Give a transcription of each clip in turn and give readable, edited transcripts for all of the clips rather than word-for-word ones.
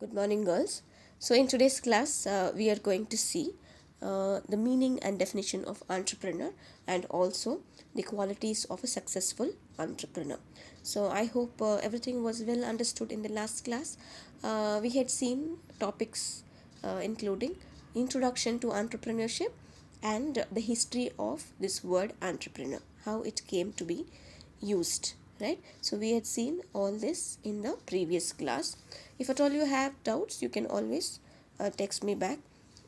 Good morning, girls. So, in today's class, we are going to see the meaning and definition of entrepreneur and also the qualities of a successful entrepreneur. So, I hope everything was well understood in the last class. We had seen topics including introduction to entrepreneurship and the history of this word entrepreneur, how it came to be used, right? So we had seen all this in the previous class. If at all you have doubts, you can always text me back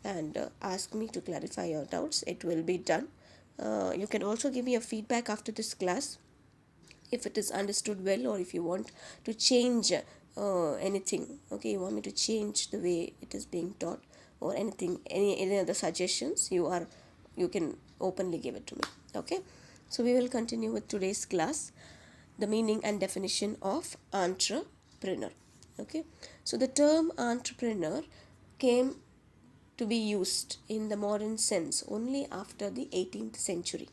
and ask me to clarify your doubts. It will be done. You can also give me a feedback after this class if it is understood well, or if you want to change anything. Okay, you want me to change the way it is being taught or anything, any other suggestions, you can openly give it to me. Okay, so we will continue with today's class, the meaning and definition of entrepreneur. Okay, so the term entrepreneur came to be used in the modern sense only after the 18th century.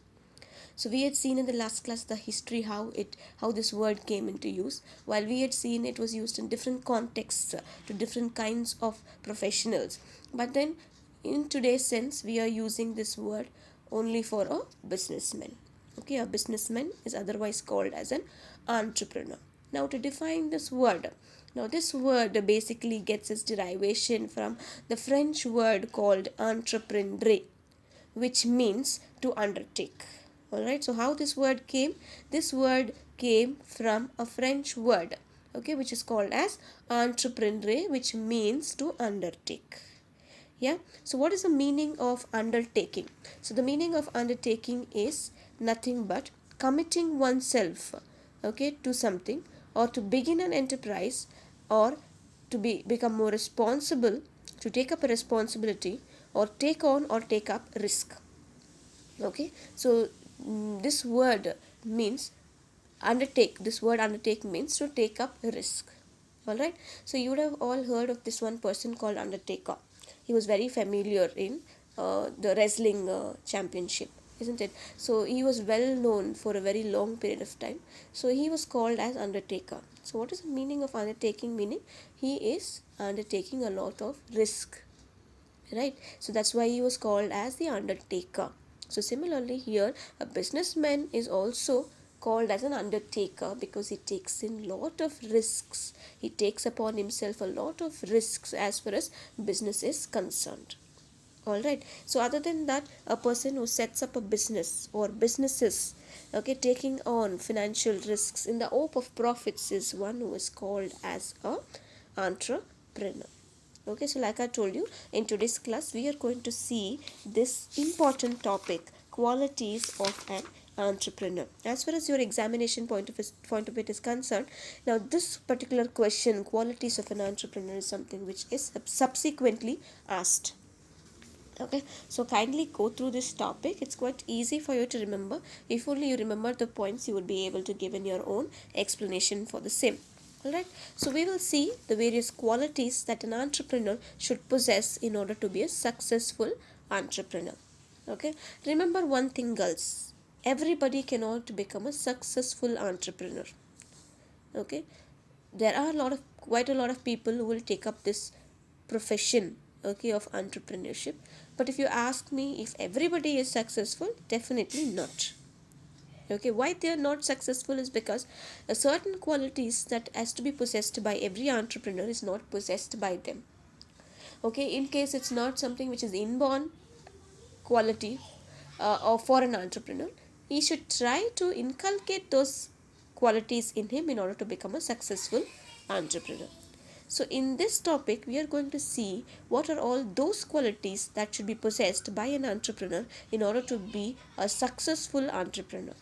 So we had seen in the last class the history, how this word came into use. While we had seen it was used in different contexts to different kinds of professionals, but then in today's sense we are using this word only for a businessman. Okay, a businessman is otherwise called as an entrepreneur. Now, to define this word, now this word basically gets its derivation from the French word called entreprendre, which means to undertake. Alright, so how this word came? This word came from a French word, okay, which is called as entreprendre, which means to undertake. Yeah, so what is the meaning of undertaking? So the meaning of undertaking is nothing but committing oneself, okay, to something, or to begin an enterprise, or to become more responsible, to take up a responsibility, or take on or take up risk. Okay, so this word means undertake. This word undertake means to take up risk. All right, so you would have all heard of this one person called Undertaker. He was very familiar in the wrestling championship, isn't it? So he was well known for a very long period of time, so he was called as Undertaker. So what is the meaning of undertaking? Meaning he is undertaking a lot of risk, right? So that's why he was called as the undertaker. So similarly here, a businessman is also called as an undertaker because he takes in lot of risks. He takes upon himself a lot of risks as far as business is concerned. All right, so other than that, a person who sets up a business or businesses, okay, taking on financial risks in the hope of profits, is one who is called as a entrepreneur. Okay, so like I told you, in today's class we are going to see this important topic, qualities of an entrepreneur. As far as your examination point of it is concerned, now this particular question, qualities of an entrepreneur, is something which is subsequently asked. Okay, so kindly go through this topic. It's quite easy for you to remember. If only you remember the points, you would be able to give in your own explanation for the same. Alright, so we will see the various qualities that an entrepreneur should possess in order to be a successful entrepreneur. Okay, remember one thing, girls, everybody cannot become a successful entrepreneur. Okay, there are quite a lot of people who will take up this profession, okay, of entrepreneurship, but if you ask me if everybody is successful, definitely not. Okay, why they are not successful is because a certain qualities that has to be possessed by every entrepreneur is not possessed by them. Okay, in case it's not something which is inborn quality, or for an entrepreneur, he should try to inculcate those qualities in him in order to become a successful entrepreneur. So in this topic, we are going to see what are all those qualities that should be possessed by an entrepreneur in order to be a successful entrepreneur.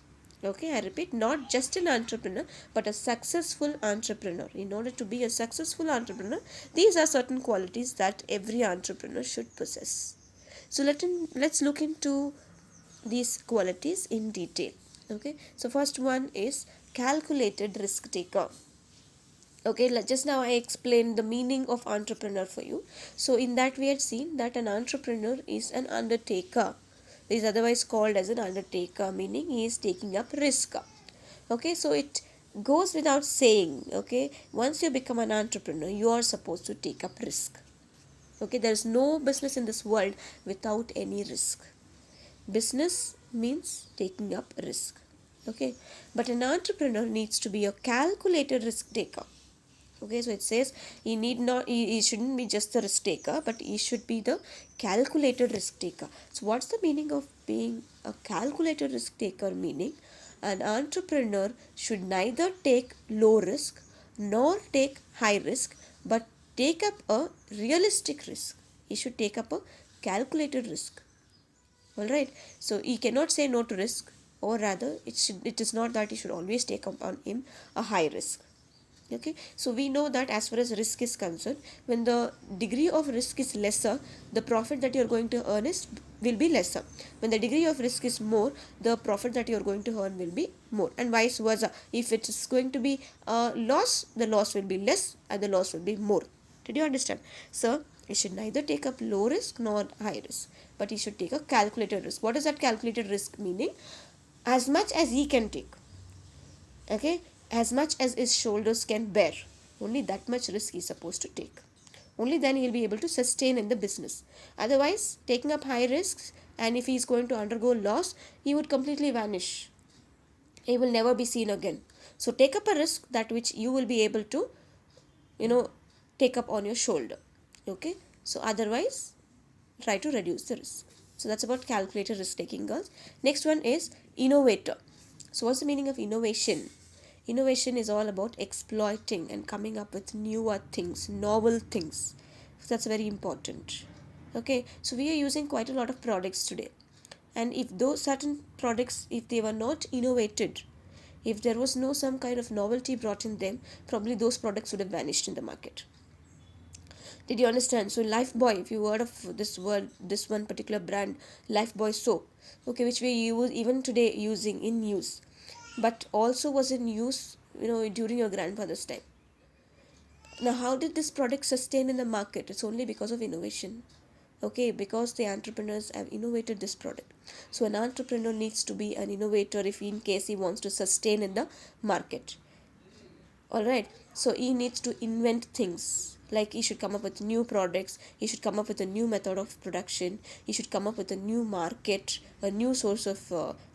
Okay, I repeat, not just an entrepreneur, but a successful entrepreneur. In order to be a successful entrepreneur, these are certain qualities that every entrepreneur should possess. So let's look into these qualities in detail. Okay, so first one is calculated risk taker. Okay, just now I explained the meaning of entrepreneur for you. So in that we had seen that an entrepreneur is an undertaker. He is otherwise called as an undertaker, meaning he is taking up risk. Okay, so it goes without saying, okay, once you become an entrepreneur, you are supposed to take up risk. Okay, there is no business in this world without any risk. Business means taking up risk. Okay, but an entrepreneur needs to be a calculated risk taker. Okay, so it says he shouldn't be just the risk taker, but he should be the calculated risk taker. So what's the meaning of being a calculated risk taker? Meaning an entrepreneur should neither take low risk nor take high risk, but take up a realistic risk. He should take up a calculated risk. All right, so he cannot say no to risk, or rather it is not that he should always take up on him a high risk. Okay, so we know that as far as risk is concerned, when the degree of risk is lesser, the profit that you are going to earn will be lesser. When the degree of risk is more, the profit that you are going to earn will be more, and vice versa. If it is going to be a loss, the loss will be less and the loss will be more. Did you understand? So you should neither take up low risk nor high risk, but you should take a calculated risk. What is that calculated risk? Meaning as much as he can take. Okay, as much as his shoulders can bear, only that much risk he's supposed to take. Only then he'll be able to sustain in the business. Otherwise, taking up high risks, and if he's going to undergo loss, he would completely vanish. He will never be seen again. So take up a risk that which you will be able to, you know, take up on your shoulder. Okay, so otherwise try to reduce the risk. So that's about calculated risk taking, girls. Next one is innovator. So what's the meaning of innovation? Innovation is all about exploiting and coming up with newer things, novel things. So that's very important. Okay, so we are using quite a lot of products today, and if those certain products, if they were not innovated, if there was no some kind of novelty brought in them, probably those products would have vanished in the market. Did you understand? So Lifebuoy, if you heard of this one particular brand, Lifebuoy soap, okay, which we use even today, using in use, but also was in use, during your grandfather's time. Now how did this product sustain in the market? It's only because of innovation. Okay, because the entrepreneurs have innovated this product. So an entrepreneur needs to be an innovator if in case he wants to sustain in the market. All right, so he needs to invent things, like he should come up with new products, he should come up with a new method of production, he should come up with a new market, a new source of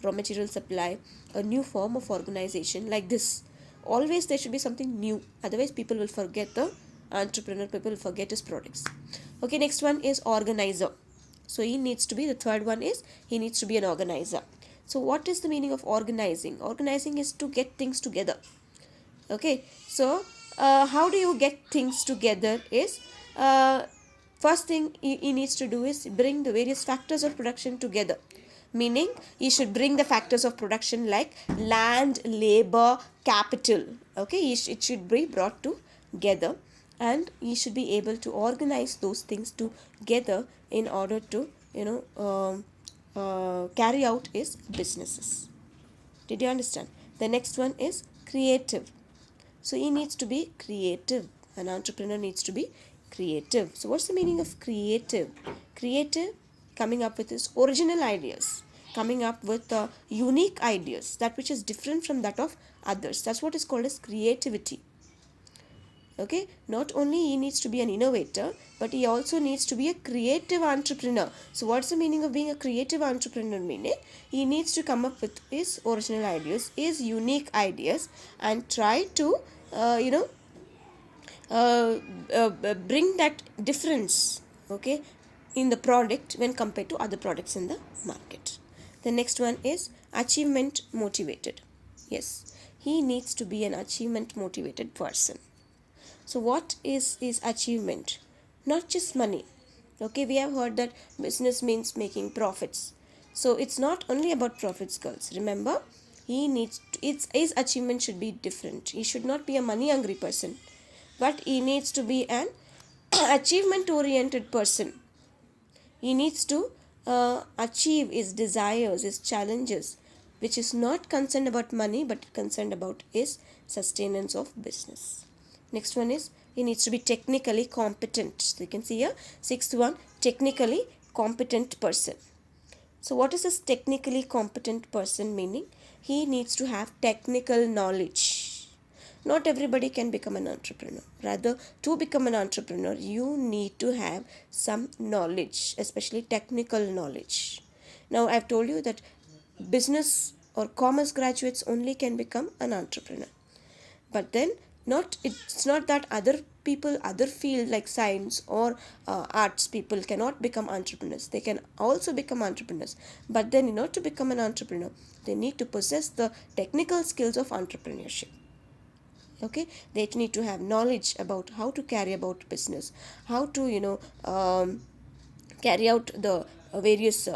raw material supply, a new form of organization. Like this, always there should be something new, otherwise people will forget the entrepreneur, people will forget his products. Okay, next one is organizer. So he needs to be, the third one is he needs to be an organizer. So what is the meaning of organizing? Organizing is to get things together. Okay, so how do you get things together is, first thing he needs to do is bring the various factors of production together. Meaning he should bring the factors of production like land, labor, capital. Okay, it should be brought together, and he should be able to organize those things together in order to carry out his businesses. Did you understand? The next one is creative. So he needs to be creative. An entrepreneur needs to be creative. So what's the meaning of creative? Creative, coming up with his original ideas, coming up with unique ideas, that which is different from that of others. That's what is called as creativity. Okay, not only he needs to be an innovator, but he also needs to be a creative entrepreneur. So what's the meaning of being a creative entrepreneur? Meaning he needs to come up with his original ideas, his unique ideas, and try to bring that difference, okay, in the product when compared to other products in the market. The next one is achievement motivated. Yes, he needs to be an achievement motivated person. So what is his achievement? Not just money. Okay, we have heard that business means making profits. So it's not only about profits, girls. Remember, his achievement should be different. He should not be a money hungry person, but he needs to be an achievement oriented person. He needs to achieve his desires, his challenges, which is not concerned about money but concerned about his sustenance of business. Next one is he needs to be technically competent. So you can see here, sixth one, technically competent person. So what is this technically competent person meaning? He needs to have technical knowledge. Not everybody can become an entrepreneur. Rather, to become an entrepreneur, you need to have some knowledge, especially technical knowledge. Now, I've told you that business or commerce graduates only can become an entrepreneur. But then, it's not that other people, other field like science or arts people cannot become entrepreneurs. They can also become entrepreneurs. But then, in order to become an entrepreneur, they need to possess the technical skills of entrepreneurship. Okay, they need to have knowledge about how to carry about business, how to carry out the various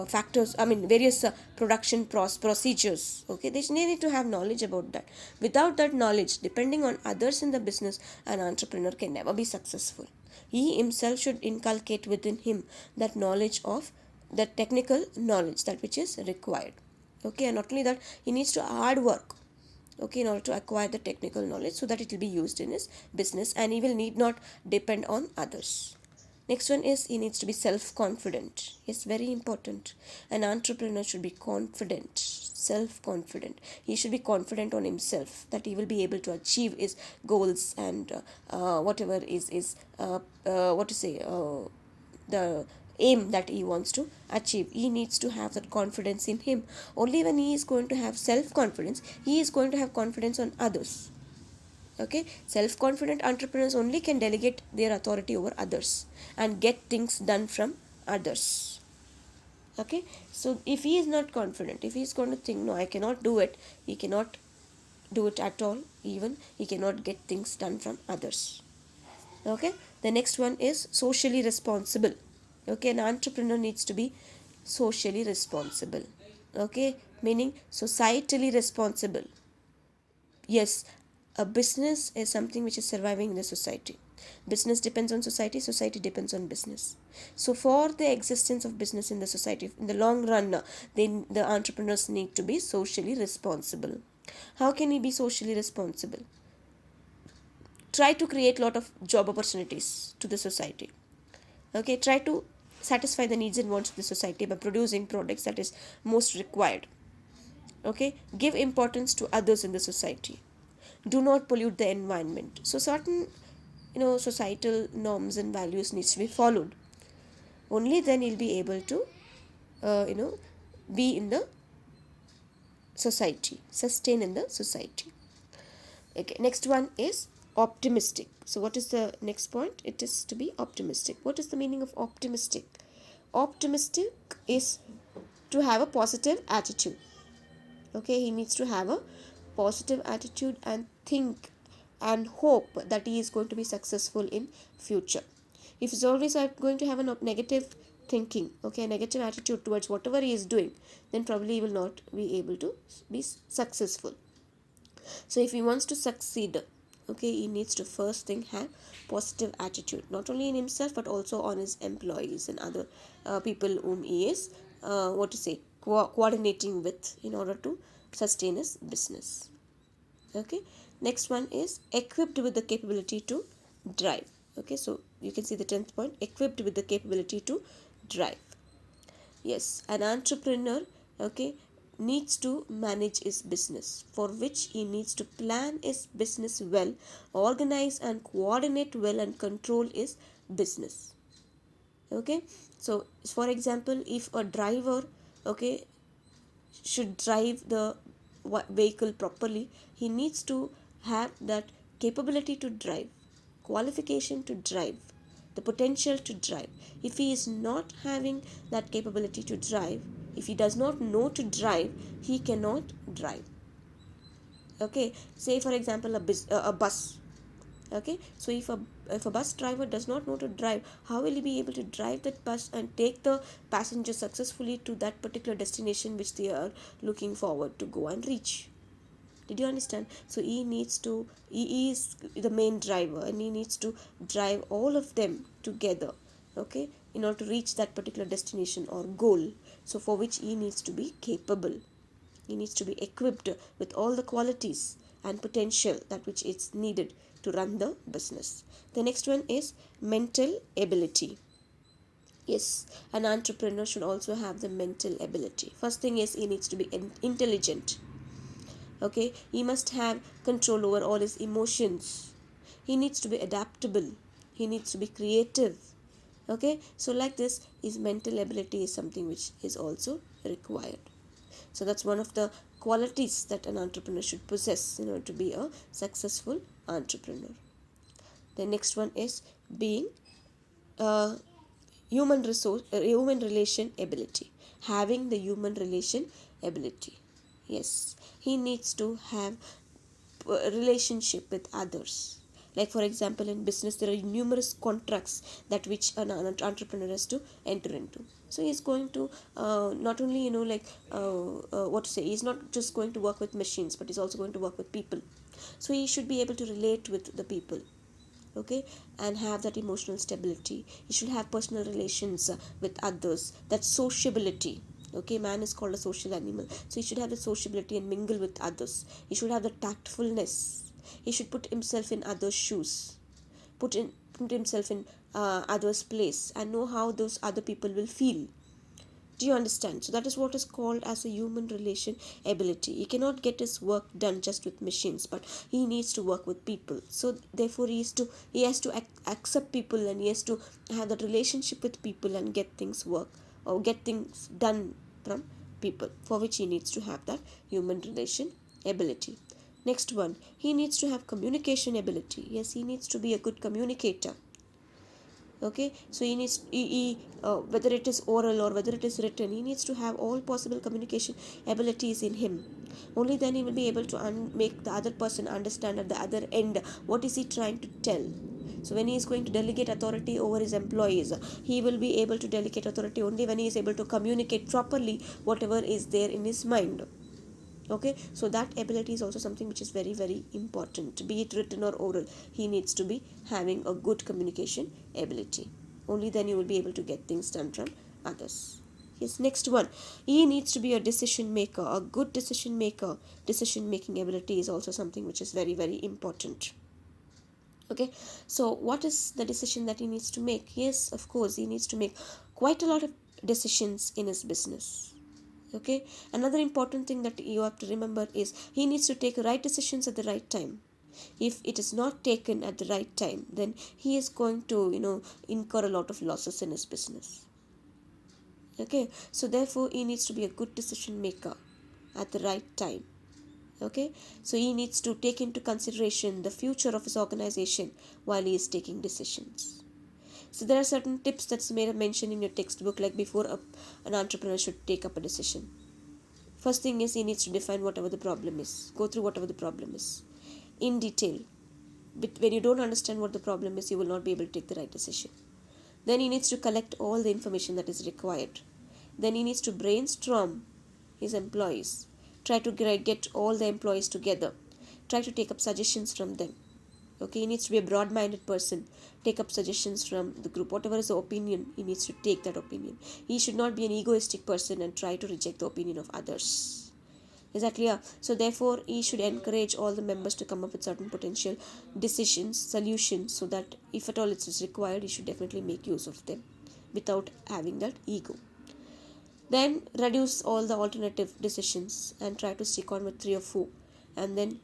factors, various production procedures. Okay, they need to have knowledge about that. Without that knowledge, depending on others in the business, an entrepreneur can never be successful. He himself should inculcate within him that knowledge of the technical knowledge, that which is required. Okay, and not only that, he needs to hard work, okay, in order to acquire the technical knowledge, so that it will be used in his business and he will need not depend on others. Next one is he needs to be self-confident. It's very important. An entrepreneur should be confident, self-confident. He should be confident on himself that he will be able to achieve his goals and whatever is what to say the aim that he wants to achieve. He needs to have that confidence in him. Only when he is going to have self-confidence, he is going to have confidence on others. Okay, self-confident entrepreneurs only can delegate their authority over others and get things done from others. Okay, so if he is not confident, if he is going to think, no, I cannot do it, he cannot do it at all. Even he cannot get things done from others. Okay, the next one is socially responsible. Okay, an entrepreneur needs to be socially responsible. Okay, meaning societally responsible. Yes, a business is something which is surviving in the society. Business depends on society, society depends on business. So for the existence of business in the society, in the long run, the entrepreneurs need to be socially responsible. How can he be socially responsible? Try to create a lot of job opportunities to the society. Okay, try to satisfy the needs and wants of the society by producing products that is most required. Okay, give importance to others in the society. Do not pollute the environment. So certain societal norms and values needs to be followed. Only then you'll be able to be in the society, sustain in the society. Okay, next one is optimistic. So what is the next point? It is to be optimistic. What is the meaning of optimistic? Optimistic is to have a positive attitude. Okay, he needs to have a positive attitude and think and hope that he is going to be successful in future. If he's always going to have a negative thinking, okay, a negative attitude towards whatever he is doing, then probably he will not be able to be successful. So if he wants to succeed, okay, he needs to first thing have positive attitude, not only in himself but also on his employees and other people whom he is coordinating with in order to sustain his business. Okay, next one is equipped with the capability to drive. Okay, so you can see the 10th point, equipped with the capability to drive. Yes, an entrepreneur, okay, needs to manage his business, for which he needs to plan his business well, organize and coordinate well, and control his business. Okay, so for example, if a driver, okay, should drive the vehicle properly, he needs to have that capability to drive, qualification to drive, the potential to drive. If he is not having that capability to drive, if he does not know to drive, he cannot drive. Okay, say for example a bus. Okay, so if a bus driver does not know to drive, how will he be able to drive that bus and take the passengers successfully to that particular destination which they are looking forward to go and reach? Did you understand? So he is the main driver and he needs to drive all of them together, okay, in order to reach that particular destination or goal. So for which he needs to be capable, he needs to be equipped with all the qualities and potential that which is needed to run the business. The next one is mental ability. Yes, an entrepreneur should also have the mental ability. First thing is he needs to be intelligent. Okay, he must have control over all his emotions. He needs to be adaptable. He needs to be creative. Okay, so like this, his mental ability is something which is also required. So that's one of the qualities that an entrepreneur should possess in order to be a successful entrepreneur. The next one is being a human relation ability. Having the human relation ability. Yes, he needs to have a relationship with others. Like for example, in business there are numerous contracts that which an entrepreneur has to enter into. So he's going to not only what to say, he's not just going to work with machines, but he's also going to work with people. So he should be able to relate with the people. Okay, and have that emotional stability. He should have personal relations with others, that sociability. Okay, man is called a social animal, so he should have the sociability and mingle with others. He should have the tactfulness. He should put himself in others shoes, put himself in others place, and know how those other people will feel. Do you understand? So that is what is called as a human relation ability. He cannot get his work done just with machines, but he needs to work with people. So therefore he has to accept people, and he has to have that relationship with people and get things work or get things done from people, for which he needs to have that human relation ability. Next one, he needs to have communication ability. Yes, he needs to be a good communicator. Okay, so whether it is oral or whether it is written, he needs to have all possible communication abilities in him. Only then he will be able to make the other person understand at the other end what is he trying to tell. So when he is going to delegate authority over his employees, he will be able to delegate authority only when he is able to communicate properly whatever is there in his mind. Okay, so that ability is also something which is very very important, be it written or oral. He needs to be having a good communication ability. Only then you will be able to get things done from others. Yes, next one, he needs to be a decision maker, a good decision maker. Decision making ability is also something which is very very important. Okay, so what is the decision that he needs to make? Yes, of course, he needs to make quite a lot of decisions in his business. Okay, another important thing that you have to remember is he needs to take right decisions at the right time. If it is not taken at the right time, then he is going to incur a lot of losses in his business. Okay, so therefore he needs to be a good decision maker at the right time. Okay, so he needs to take into consideration the future of his organization while he is taking decisions. So there are certain tips that's made a mention in your textbook, like before an entrepreneur should take up a decision. First thing is he needs to define whatever the problem is. Go through whatever the problem is in detail. But when you don't understand what the problem is, you will not be able to take the right decision. Then he needs to collect all the information that is required. Then he needs to brainstorm his employees. Try to get all the employees together. Try to take up suggestions from them. Okay, he needs to be a broad-minded person. Take up suggestions from the group. Whatever is the opinion, he needs to take that opinion. He should not be an egoistic person and try to reject the opinion of others. Is that clear? So therefore he should encourage all the members to come up with certain potential decisions, solutions, so that if at all it is required, he should definitely make use of them without having that ego. Then reduce all the alternative decisions and try to stick on with 3 or 4, and then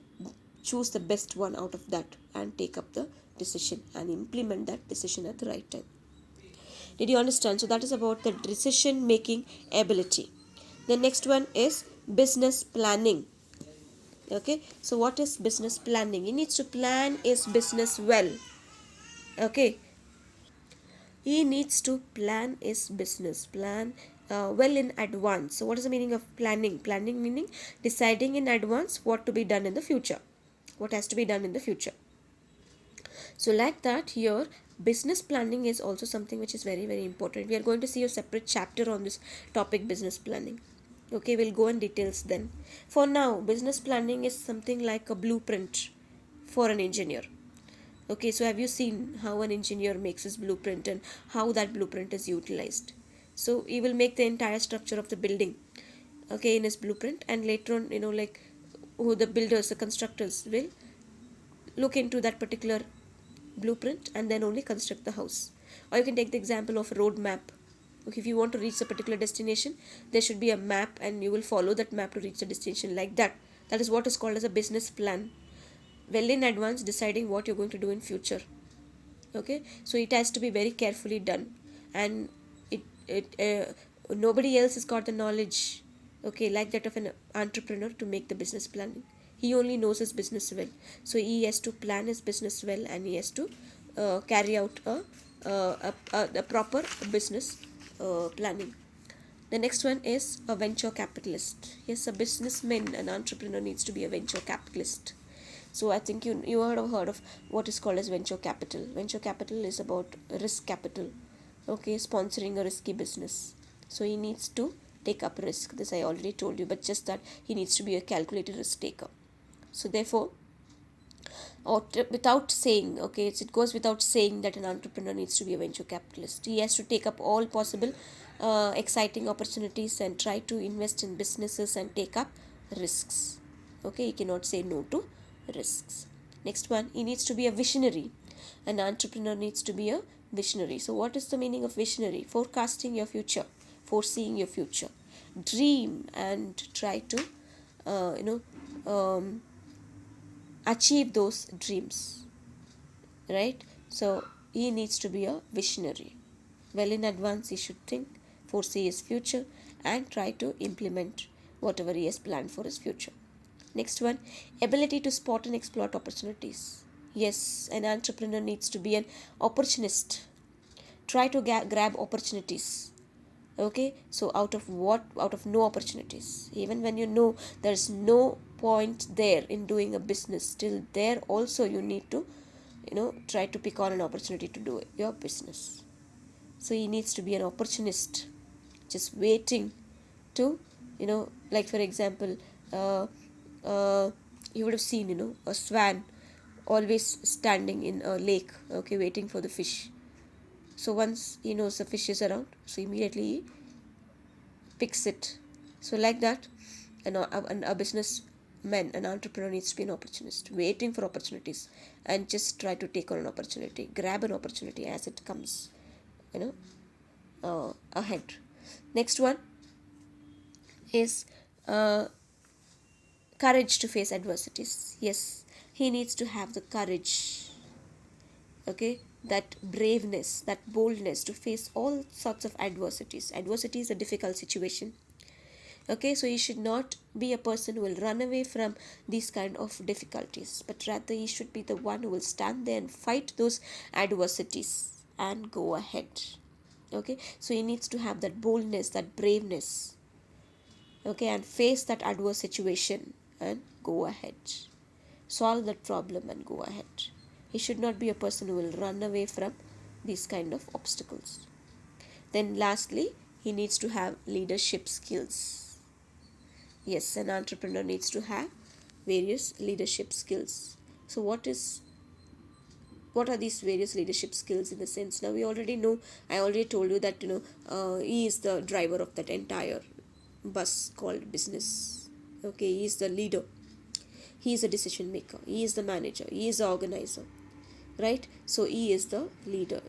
choose the best one out of that and take up the decision and implement that decision at the right time. Did you understand? So that is about the decision making ability. The next one is business planning. Okay, so what is business planning? He needs to plan his business well. Okay, he needs to plan his business plan well in advance. So what is the meaning of planning? Planning meaning deciding in advance what to be done in the future, what has to be done in the future. So like that, here business planning is also something which is very very important. We are going to see a separate chapter on this topic, business planning. Okay, we'll go in details then. For now, business planning is something like a blueprint for an engineer. Okay, so have you seen how an engineer makes his blueprint and how that blueprint is utilized? So he will make the entire structure of the building, okay, in his blueprint, and later on, who the builders, the constructors will look into that particular blueprint and then only construct the house. Or you can take the example of a road map. Okay, if you want to reach a particular destination, there should be a map and you will follow that map to reach the destination, like that. That is what is called as a business plan. Well in advance deciding what you're going to do in future. Okay, so it has to be very carefully done, and it nobody else has got the knowledge, okay, like that of an entrepreneur to make the business planning. He only knows his business well, so he has to plan his business well, and he has to carry out a proper business planning. The next one is a venture capitalist. Yes, a businessman, an entrepreneur needs to be a venture capitalist. So I think you have heard of what is called as venture capital. Venture capital is about risk capital. Okay, sponsoring a risky business. So he needs to take up risk. This I already told you, but just that he needs to be a calculated risk taker. So therefore, without saying, okay, it goes without saying that an entrepreneur needs to be a venture capitalist. He has to take up all possible exciting opportunities and try to invest in businesses and take up risks. Okay, he cannot say no to risks. Next one, he needs to be a visionary. An entrepreneur needs to be a visionary. So what is the meaning of visionary? Forecasting your future, foreseeing your future. Dream and try to achieve those dreams, right? So he needs to be a visionary. Well in advance he should think, foresee his future, and try to implement whatever he has planned for his future. Next one, ability to spot and exploit opportunities. Yes, an entrepreneur needs to be an opportunist. Try to grab opportunities. Okay, so out of what? Out of no opportunities. Even when you know there's no point there in doing a business, still there also you need to try to pick on an opportunity to do your business. So he needs to be an opportunist, just waiting to like for example, you would have seen a swan always standing in a lake, okay, waiting for the fish. So once he knows the fish is around, so immediately he picks it. So like that, a businessman, an entrepreneur needs to be an opportunist, waiting for opportunities, and just try to take on an opportunity, grab an opportunity as it comes, ahead. Next one is courage to face adversities. Yes, he needs to have the courage, okay, that braveness, that boldness to face all sorts of adversities. Adversity is a difficult situation. Okay, so he should not be a person who will run away from these kind of difficulties, but rather he should be the one who will stand there and fight those adversities and go ahead. Okay, so he needs to have that boldness, that braveness, okay, and face that adverse situation and go ahead, solve that problem and go ahead. He should not be a person who will run away from these kind of obstacles. Then lastly, he needs to have leadership skills. Yes, an entrepreneur needs to have various leadership skills. So what are these various leadership skills? In the sense, now we already know, I already told you that he is the driver of that entire bus called business. Okay, he is the leader, he is a decision maker, he is the manager, he is the organizer, right? So he is the leader.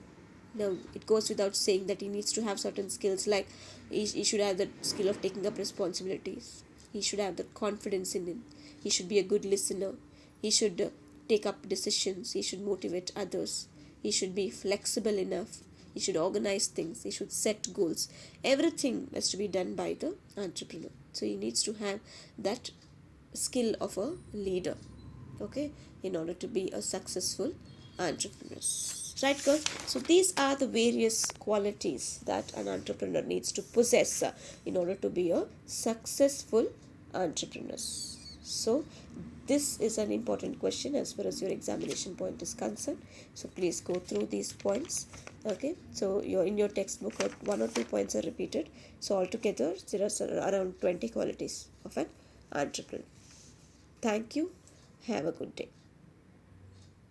Now it goes without saying that he needs to have certain skills, like he should have the skill of taking up responsibilities, he should have the confidence in him, he should be a good listener, he should take up decisions, he should motivate others, he should be flexible enough, he should organize things, he should set goals. Everything has to be done by the entrepreneur. So he needs to have that skill of a leader, okay, in order to be a successful entrepreneur. Right, girls? So these are the various qualities that an entrepreneur needs to possess in order to be a successful entrepreneur. So this is an important question as far as your examination point is concerned. So please go through these points. Okay, so in your textbook, 1 or 2 points are repeated. So altogether there are around 20 qualities of an entrepreneur. Thank you. Have a good day.